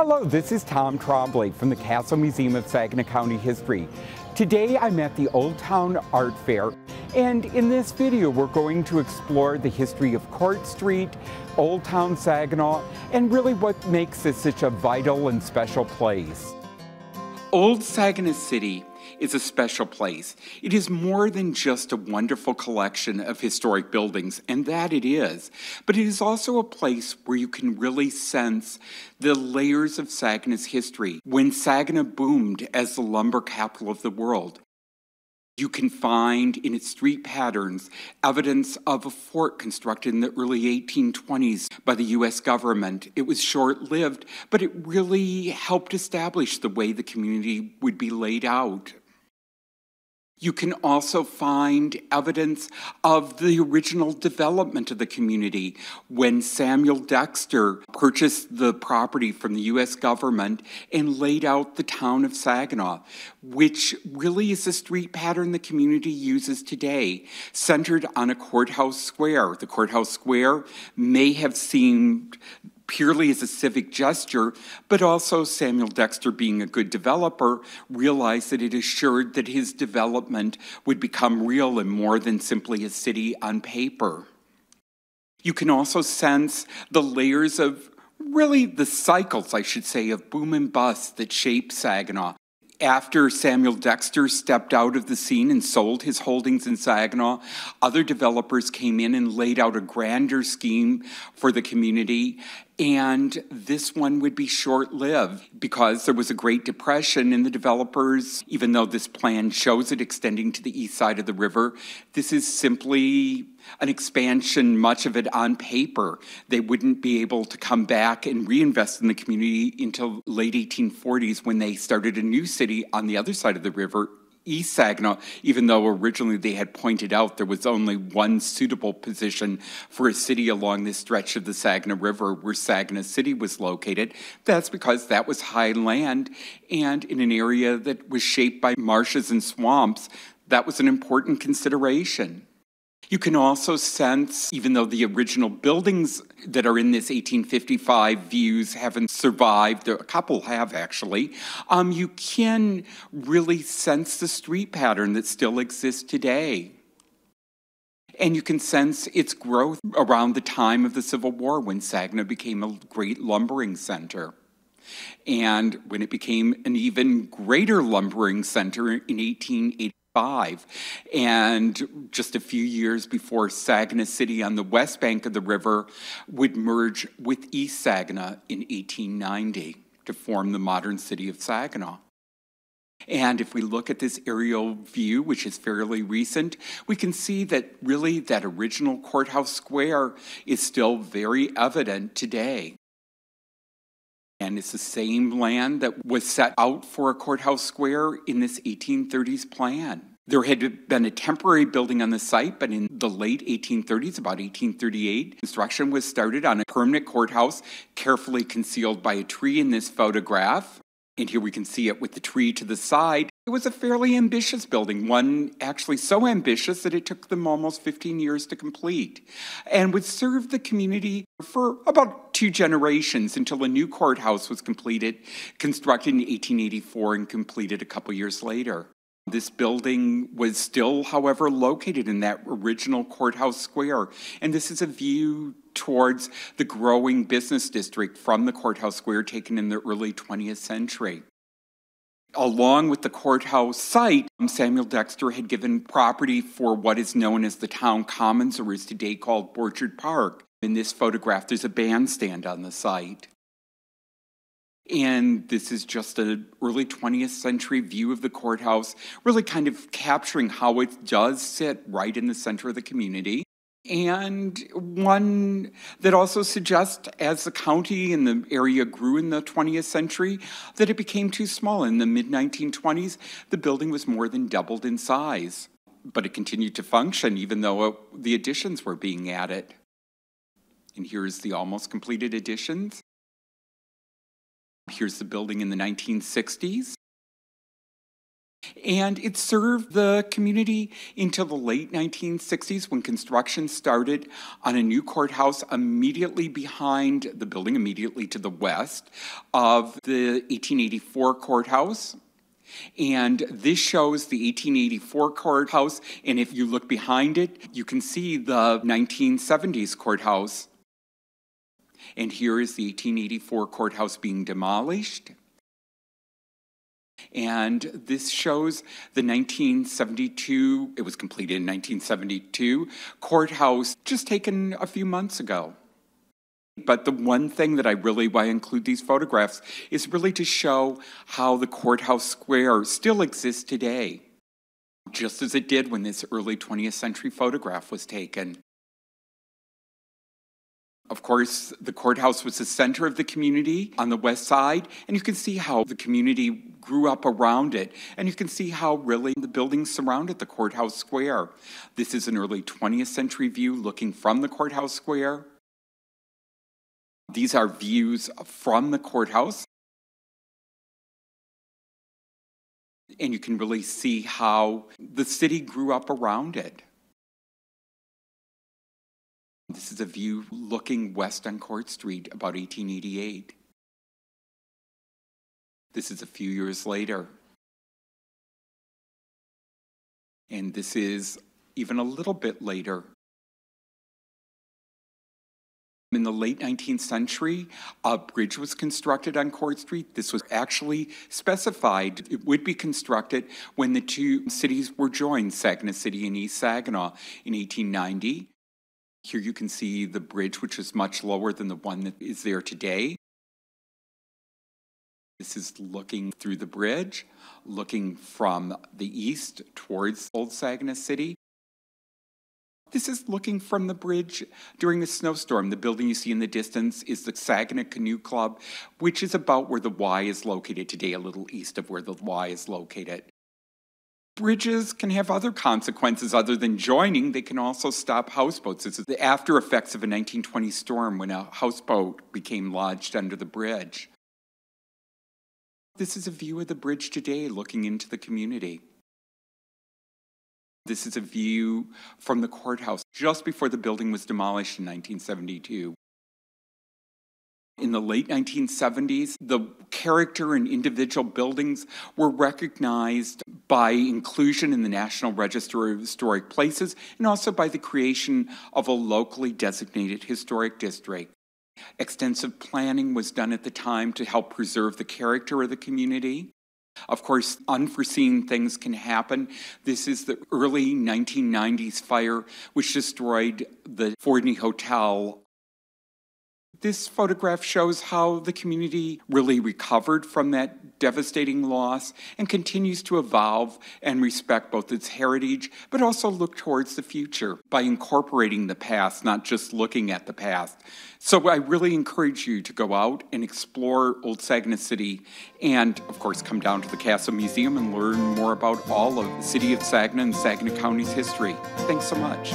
Hello, this is Tom Trombley from the Castle Museum of Saginaw County History. Today I'm at the Old Town Art Fair, and in this video we're going to explore the history of Court Street, Old Town Saginaw, and really what makes this such a vital and special place. Old Saginaw City is a special place. It is more than just a wonderful collection of historic buildings, and that it is, but it is also a place where you can really sense the layers of Saginaw's history. When Saginaw boomed as the lumber capital of the world, you can find in its street patterns evidence of a fort constructed in the early 1820s by the U.S. government. It was short-lived, but it really helped establish the way the community would be laid out. You can also find evidence of the original development of the community when Samuel Dexter purchased the property from the U.S. government and laid out the town of Saginaw, which really is a street pattern the community uses today, centered on a courthouse square. The courthouse square may have seemed purely as a civic gesture, but also Samuel Dexter, being a good developer, realized that it assured that his development would become real and more than simply a city on paper. You can also sense the layers of, really the cycles, I should say, of boom and bust that shaped Saginaw. After Samuel Dexter stepped out of the scene and sold his holdings in Saginaw, other developers came in and laid out a grander scheme for the community, and this one would be short-lived because there was a Great Depression, and the developers, even though this plan shows it extending to the east side of the river, this is simply an expansion, much of it on paper. They wouldn't be able to come back and reinvest in the community until late 1840s when they started a new city on the other side of the river, East Saginaw, even though originally they had pointed out there was only one suitable position for a city along this stretch of the Saginaw River where Saginaw City was located. That's because that was high land, and in an area that was shaped by marshes and swamps, that was an important consideration. You can also sense, even though the original buildings that are in this 1855 views haven't survived, a couple have actually, you can really sense the street pattern that still exists today. And you can sense its growth around the time of the Civil War when Saginaw became a great lumbering center. And when it became an even greater lumbering center in 1885. And just a few years before Saginaw City on the west bank of the river would merge with East Saginaw in 1890 to form the modern city of Saginaw. And if we look at this aerial view, which is fairly recent, we can see that really that original courthouse square is still very evident today. And it's the same land that was set out for a courthouse square in this 1830s plan. There had been a temporary building on the site, but in the late 1830s, about 1838, construction was started on a permanent courthouse, carefully concealed by a tree in this photograph. And here we can see it with the tree to the side. It was a fairly ambitious building, one actually so ambitious that it took them almost 15 years to complete, and would serve the community for about 2 generations until a new courthouse was constructed in 1884 and completed a couple years later. This building was still, however, located in that original courthouse square, and this is a view towards the growing business district from the courthouse square taken in the early 20th century. Along with the courthouse site, Samuel Dexter had given property for what is known as the town commons, or is today called Orchard Park. In this photograph, there's a bandstand on the site. And this is just an early 20th century view of the courthouse, really kind of capturing how it does sit right in the center of the community. And one that also suggests, as the county and the area grew in the 20th century, that it became too small. In the mid-1920s, the building was more than doubled in size. But it continued to function even though the additions were being added. And here's the almost completed additions. Here's the building in the 1960s. And it served the community until the late 1960s when construction started on a new courthouse immediately behind the building, immediately to the west of the 1884 courthouse. And this shows the 1884 courthouse, and if you look behind it, you can see the 1970s courthouse. And here is the 1884 courthouse being demolished. And this shows the 1972, it was completed in 1972, courthouse just taken a few months ago. But the one thing that why I include these photographs is really to show how the courthouse square still exists today, just as it did when this early 20th century photograph was taken. Of course, the courthouse was the center of the community on the west side, and you can see how the community grew up around it, and you can see how really the buildings surrounded the courthouse square. This is an early 20th century view looking from the courthouse square. These are views from the courthouse. And you can really see how the city grew up around it. This is a view looking west on Court Street, about 1888. This is a few years later. And this is even a little bit later. In the late 19th century, a bridge was constructed on Court Street. This was actually specified. It would be constructed when the two cities were joined, Saginaw City and East Saginaw, in 1890. Here you can see the bridge, which is much lower than the one that is there today. This is looking through the bridge, looking from the east towards Old Saginaw City. This is looking from the bridge during a snowstorm. The building you see in the distance is the Saginaw Canoe Club, which is about where the Y is located today, a little east of where the Y is located. Bridges can have other consequences other than joining. They can also stop houseboats. This is the after effects of a 1920 storm when a houseboat became lodged under the bridge. This is a view of the bridge today looking into the community. This is a view from the courthouse just before the building was demolished in 1972. In the late 1970s, the character and individual buildings were recognized by inclusion in the National Register of Historic Places and also by the creation of a locally designated historic district. Extensive planning was done at the time to help preserve the character of the community. Of course, unforeseen things can happen. This is the early 1990s fire, which destroyed the Fordney Hotel. This photograph shows how the community really recovered from that devastating loss and continues to evolve and respect both its heritage, but also look towards the future by incorporating the past, not just looking at the past. So I really encourage you to go out and explore Old Saginaw City and, of course, come down to the Castle Museum and learn more about all of the city of Saginaw and Saginaw County's history. Thanks so much.